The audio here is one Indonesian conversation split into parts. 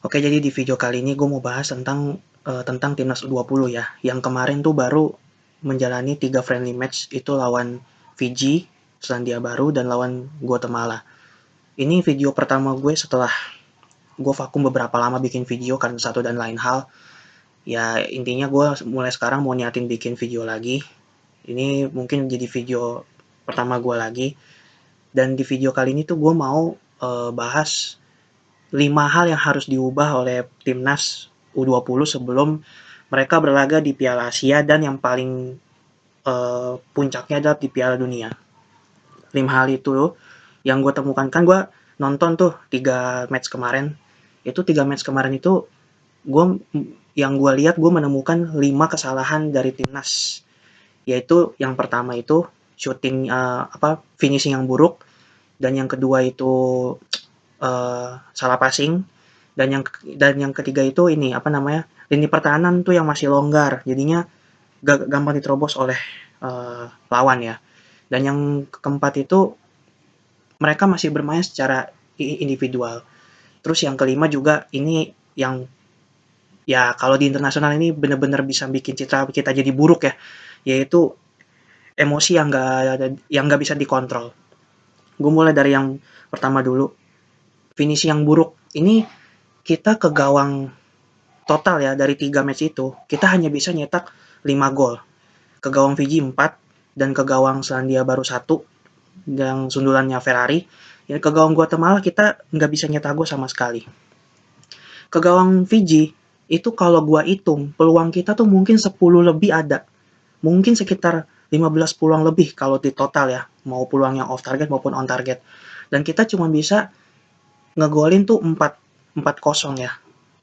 Oke, jadi di video kali ini gue mau bahas tentang timnas U20 ya, yang kemarin tuh baru menjalani 3 friendly match itu lawan Fiji, Selandia Baru, dan lawan Guatemala. Ini video pertama gue setelah gue vakum beberapa lama bikin video karena satu dan lain hal. Ya intinya gue mulai sekarang mau niatin bikin video lagi. Ini mungkin jadi video pertama gue lagi. Dan di video kali ini tuh gue mau bahas 5 hal yang harus diubah oleh timnas U20 sebelum mereka berlaga di Piala Asia dan yang paling puncaknya adalah di Piala Dunia. 5 hal itu yang gue temukan, kan gue nonton tuh 3 match kemarin. Itu 3 match kemarin itu gue yang gue lihat gue menemukan 5 kesalahan dari timnas. Yaitu yang pertama itu shooting finishing yang buruk, dan yang kedua itu salah passing, dan yang ketiga itu ini lini pertahanan tuh yang masih longgar, jadinya gampang diterobos oleh lawan ya. Dan yang keempat itu mereka masih bermain secara individual. Terus yang kelima juga ini yang ya kalau di internasional ini benar-benar bisa bikin citra kita jadi buruk ya, yaitu emosi yang nggak bisa dikontrol. Gue mulai dari yang pertama dulu, finishing yang buruk. Ini kita ke gawang total ya, dari 3 match itu kita hanya bisa nyetak 5 gol. Ke gawang Fiji 4, dan ke gawang Selandia Baru 1 yang sundulannya Ferrari. Ya, ke gawang Guatemala kita nggak bisa nyetak gol sama sekali. Ke gawang Fiji itu kalau gua hitung peluang kita tuh mungkin 10 lebih ada. Mungkin sekitar 15 peluang lebih kalau di total ya, mau peluang yang off target maupun on target. Dan kita cuma bisa ngegolin tuh 4-0 ya.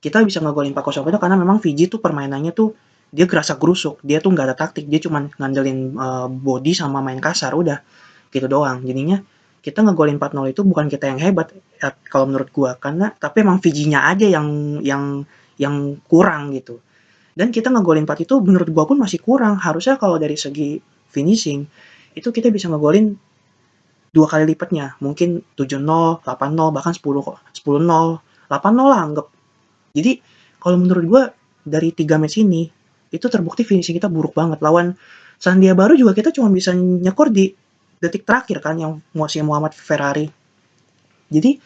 Kita bisa ngegolin 4-0 itu karena memang Fiji tuh permainannya tuh dia gerasa gerusuk, dia tuh nggak ada taktik, dia cuma ngandelin body sama main kasar, udah gitu doang. Jadinya kita ngegolin 4-0 itu bukan kita yang hebat ya, kalau menurut gua, karena tapi emang Fijinya aja yang kurang gitu. Dan kita ngegolin 4 itu menurut gua pun masih kurang. Harusnya kalau dari segi finishing itu kita bisa ngegolin 2 kali lipatnya, mungkin 7-0, 8-0, bahkan 10-0, 8-0 lah anggap. Jadi kalau menurut gue dari 3 match ini itu terbukti finishing kita buruk banget. Lawan Sandia Baru juga kita cuma bisa nyekor di detik terakhir kan, yang si Muhammad Ferrari. Jadi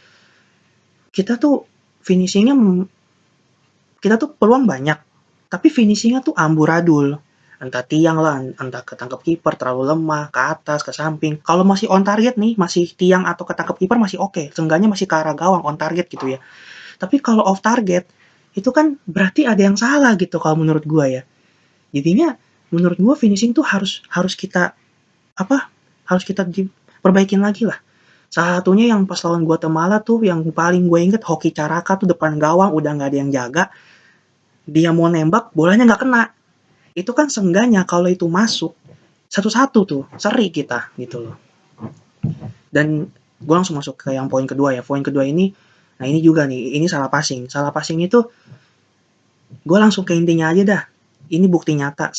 kita tuh finishingnya kita tuh peluang banyak, tapi finishingnya tuh amburadul. Entah tiang lah, entah ketangkep kiper terlalu lemah, ke atas, ke samping. Kalau masih on target nih, masih tiang atau ketangkep kiper masih oke. Seenggaknya masih ke arah gawang, on target gitu ya. Tapi kalau off target, itu kan berarti ada yang salah gitu kalau menurut gua ya. Jadinya menurut gua finishing tuh harus harus kita apa? Harus kita diperbaikin lagi lah. Salah satunya yang pas lawan Guatemala tuh yang paling gue inget, Hoki Caraka tuh depan gawang udah nggak ada yang jaga, dia mau nembak bolanya nggak kena. Itu kan seenggaknya kalau itu masuk satu-satu tuh seri kita gitu loh. Dan gue langsung masuk ke yang poin kedua ya. Poin kedua ini, nah ini juga nih, ini salah passing. Salah passing itu gue langsung ke intinya aja dah. Ini bukti nyata.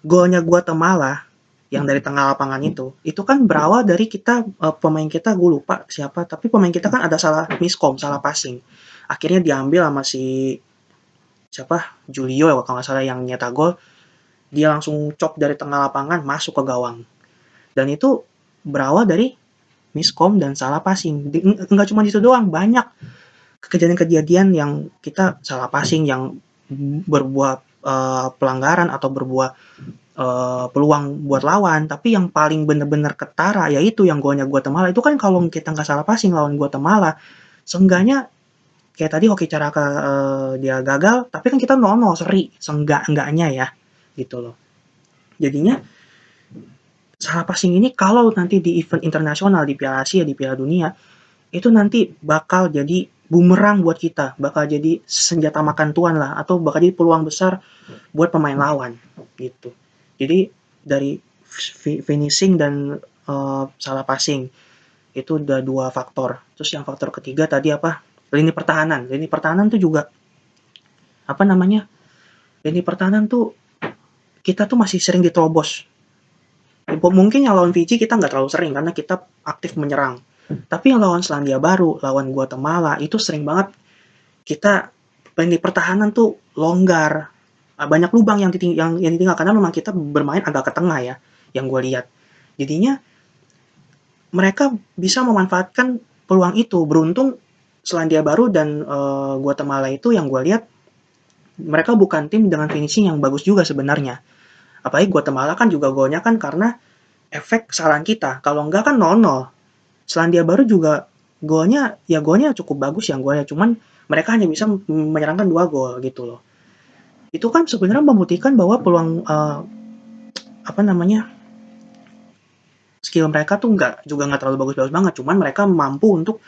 Golnya Guatemala yang dari tengah lapangan itu kan berawal dari kita, pemain kita gue lupa siapa, tapi pemain kita kan ada salah miskom, salah passing. Akhirnya diambil sama si siapa, Julio ya kalau nggak salah yang nyetak gol, dia langsung cop dari tengah lapangan masuk ke gawang. Dan itu berawal dari miskom dan salah passing. Nggak cuma itu doang, banyak kejadian-kejadian yang kita salah passing yang berbuah pelanggaran atau berbuah peluang buat lawan, tapi yang paling bener-bener ketara yaitu yang golnya Guatemala. Itu kan kalau kita nggak salah passing lawan Guatemala, seenggaknya kayak tadi Hoki Caraka dia gagal, tapi kan kita 0-0 seri, seenggak-enggaknya ya gitu loh. Jadinya salah passing ini kalau nanti di event internasional, di Piala Asia, di Piala Dunia, itu nanti bakal jadi bumerang buat kita, bakal jadi senjata makan tuan lah, atau bakal jadi peluang besar buat pemain lawan gitu. Jadi dari finishing dan salah passing itu udah 2 faktor. Terus yang faktor ketiga tadi apa? Lini pertahanan. Lini pertahanan tuh juga apa namanya? Lini pertahanan tuh kita tuh masih sering diterobos. Mungkin yang lawan Fiji kita nggak terlalu sering karena kita aktif menyerang. Tapi yang lawan Selandia Baru, lawan Guatemala itu sering banget kita lini pertahanan tuh longgar, banyak lubang yang ditinggal karena memang kita bermain agak ke tengah ya, yang gue lihat. Jadinya mereka bisa memanfaatkan peluang itu. Beruntung Selandia Baru dan Guatemala itu yang gue lihat mereka bukan tim dengan finishing yang bagus juga sebenarnya. Apalagi Guatemala kan juga golnya kan karena efek kesalahan kita. Kalau enggak kan 0-0. Selandia Baru juga golnya cukup bagus yang golnya, cuman mereka hanya bisa menyerangkan 2 gol gitu loh. Itu kan sebenarnya membuktikan bahwa peluang apa namanya, skill mereka tuh nggak terlalu bagus-bagus banget, cuman mereka mampu untuk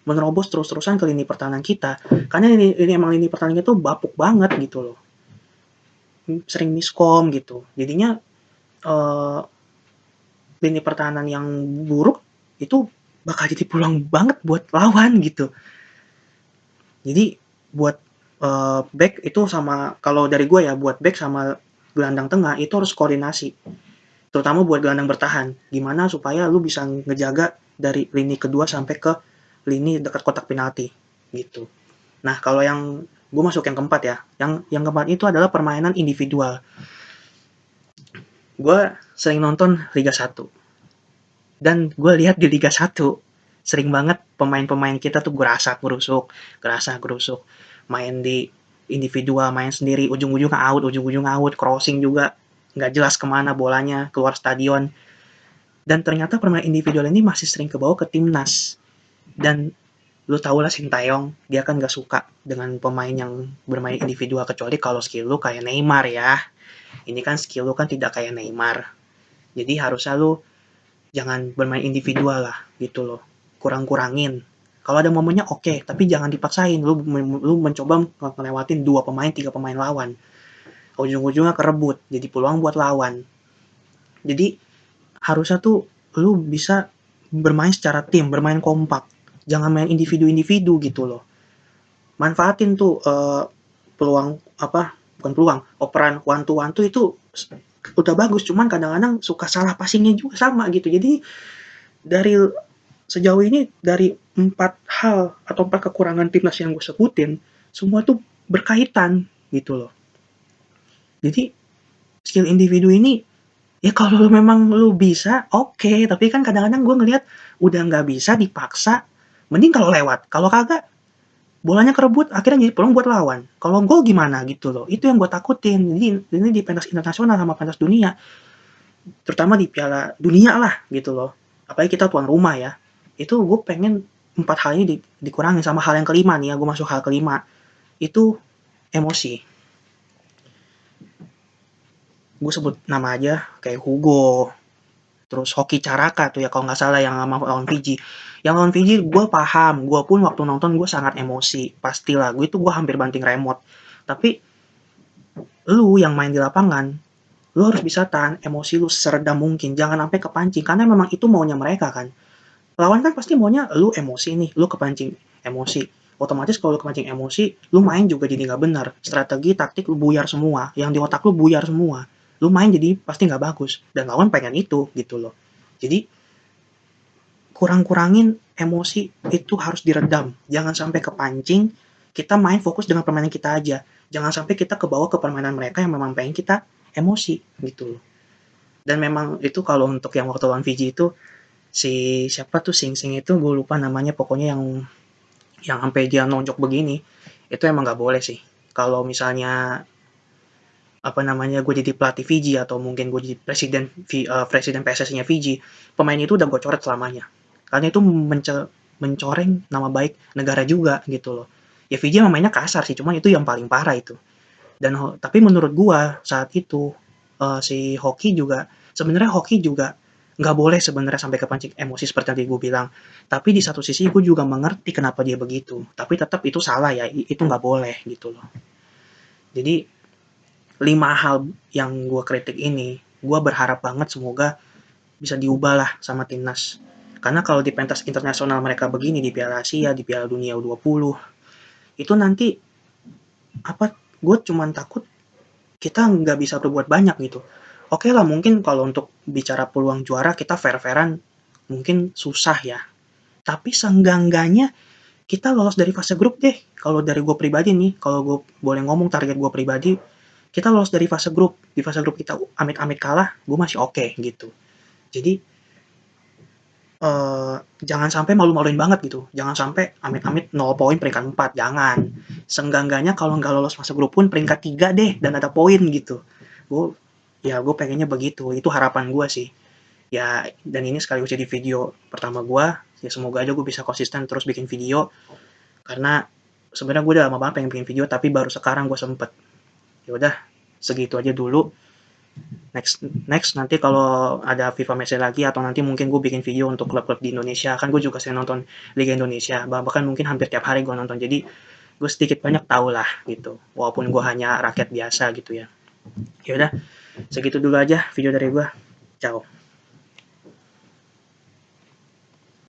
menerobos terus-terusan ke lini pertahanan kita. Karena ini emang lini pertahanan kita tuh bapuk banget gitu loh. Sering miskom gitu. Jadinya eh, lini pertahanan yang buruk itu bakal jadi peluang banget buat lawan gitu. Jadi buat back itu sama kalau dari gue ya buat back sama gelandang tengah itu harus koordinasi. Terutama buat gelandang bertahan. Gimana supaya lu bisa ngejaga dari lini kedua sampai ke lini dekat kotak penalti gitu. Nah, kalau yang gue masuk yang keempat ya. Yang keempat itu adalah permainan individual. Gue sering nonton Liga 1 dan gue lihat di Liga 1 sering banget pemain-pemain kita tuh gerasa gerusuk, main di individual, main sendiri, ujung-ujung out, crossing juga nggak jelas kemana bolanya, keluar stadion. Dan ternyata permainan individual ini masih sering kebawa ke timnas. Dan lu tau lah Sintayong, dia kan gak suka dengan pemain yang bermain individual kecuali kalau skill lu kayak Neymar ya. Ini kan skill lu kan tidak kayak Neymar. Jadi harusnya lu jangan bermain individual lah gitu loh. Kurang-kurangin. Kalau ada momennya oke, tapi jangan dipaksain. Lu mencoba ngelewatin 2 pemain, 3 pemain lawan. Ujung-ujungnya kerebut, jadi peluang buat lawan. Jadi harusnya tuh lu bisa bermain secara tim, bermain kompak. Jangan main individu-individu gitu loh. Manfaatin tuh peluang apa bukan peluang, operan one to one tuh itu udah bagus, cuman kadang-kadang suka salah passingnya juga sama gitu. Jadi dari sejauh ini dari 4 hal atau 4 kekurangan timnas yang gue sebutin, semua tuh berkaitan gitu loh. Jadi skill individu ini ya kalau memang lu bisa oke, tapi kan kadang-kadang gue ngelihat udah nggak bisa dipaksa, mending kalau lewat. Kalau kagak bolanya kerebut akhirnya jadi peluang buat lawan. Kalau gol gimana gitu loh. Itu yang gue takutin. Jadi ini di pentas internasional sama pentas dunia, terutama di Piala Dunia lah gitu loh. Apalagi kita tuan rumah ya. Itu gue pengen 4 hal ini dikurangin sama hal yang kelima nih ya. Gue masuk hal kelima. Itu emosi. Gue sebut nama aja kayak Hugo, terus Hoki Caraka tuh ya kalau nggak salah yang sama lawan Fiji. Yang lawan Fiji gue paham, gue pun waktu nonton gue sangat emosi, pastilah. Gue hampir banting remote. Tapi lu yang main di lapangan, lu harus bisa tahan emosi lu seredam mungkin. Jangan sampai kepancing karena memang itu maunya mereka kan. Lawan kan pasti maunya lu emosi nih, lu kepancing emosi. Otomatis kalau lu kepancing emosi, lu main juga jadi nggak benar. Strategi, taktik lu buyar semua. Yang di otak lu buyar semua. Lu main jadi pasti nggak bagus. Dan lawan pengen itu gitu loh. Jadi kurang-kurangin emosi itu harus diredam. Jangan sampai kepancing, kita main fokus dengan permainan kita aja. Jangan sampai kita kebawa ke permainan mereka yang memang pengen kita emosi gitu. Dan memang itu kalau untuk yang waktu lawan Fiji itu si siapa tuh Sing Sing itu gue lupa namanya pokoknya yang sampai dia nonjok begini itu emang nggak boleh sih. Kalau misalnya apa namanya gue jadi pelatih Fiji atau mungkin gue jadi presiden PSSI-nya Fiji, pemain itu udah gue coret selamanya. Karena itu mencoreng nama baik negara juga gitu loh. Ya Fiji emang mainnya kasar sih, cuman itu yang paling parah itu. Dan tapi menurut gua saat itu si hoki juga sebenarnya hoki juga nggak boleh sebenarnya sampai kepancing emosi seperti yang tadi gue bilang. Tapi di satu sisi gue juga mengerti kenapa dia begitu. Tapi tetap itu salah ya, itu nggak boleh gitu loh. Jadi 5 hal yang gue kritik ini, gue berharap banget semoga bisa diubah lah sama timnas. Karena kalau di pentas internasional mereka begini di Piala Asia, di Piala Dunia U20, itu nanti apa? Gue cuman takut kita nggak bisa berbuat banyak gitu. Oke lah mungkin kalau untuk bicara peluang juara kita fair-fairan mungkin susah ya. Tapi seenggak-enggaknya kita lolos dari fase grup deh. Kalau dari gue pribadi nih, kalau gue boleh ngomong target gue pribadi, kita lolos dari fase grup. Di fase grup kita amit-amit kalah, gue masih oke gitu. Jadi jangan sampai malu-maluin banget gitu. Jangan sampai amit-amit 0 poin peringkat 4, jangan. Seenggak-enggaknya kalau nggak lolos fase grup pun peringkat 3 deh dan ada poin gitu. Gue pengennya begitu. Itu harapan gue sih. Ya, dan ini sekaligus jadi video pertama gue. Ya semoga aja gue bisa konsisten terus bikin video, karena sebenarnya gue udah lama banget pengen bikin video tapi baru sekarang gue sempet. Ya udah, segitu aja dulu. Next nanti kalau ada FIFA match lagi atau nanti mungkin gue bikin video untuk klub-klub di Indonesia, kan gue juga sering nonton Liga Indonesia, bahkan mungkin hampir tiap hari gue nonton, jadi gue sedikit banyak tau lah gitu, walaupun gue hanya rakyat biasa gitu ya. Ya udah, segitu dulu aja video dari gue. Ciao.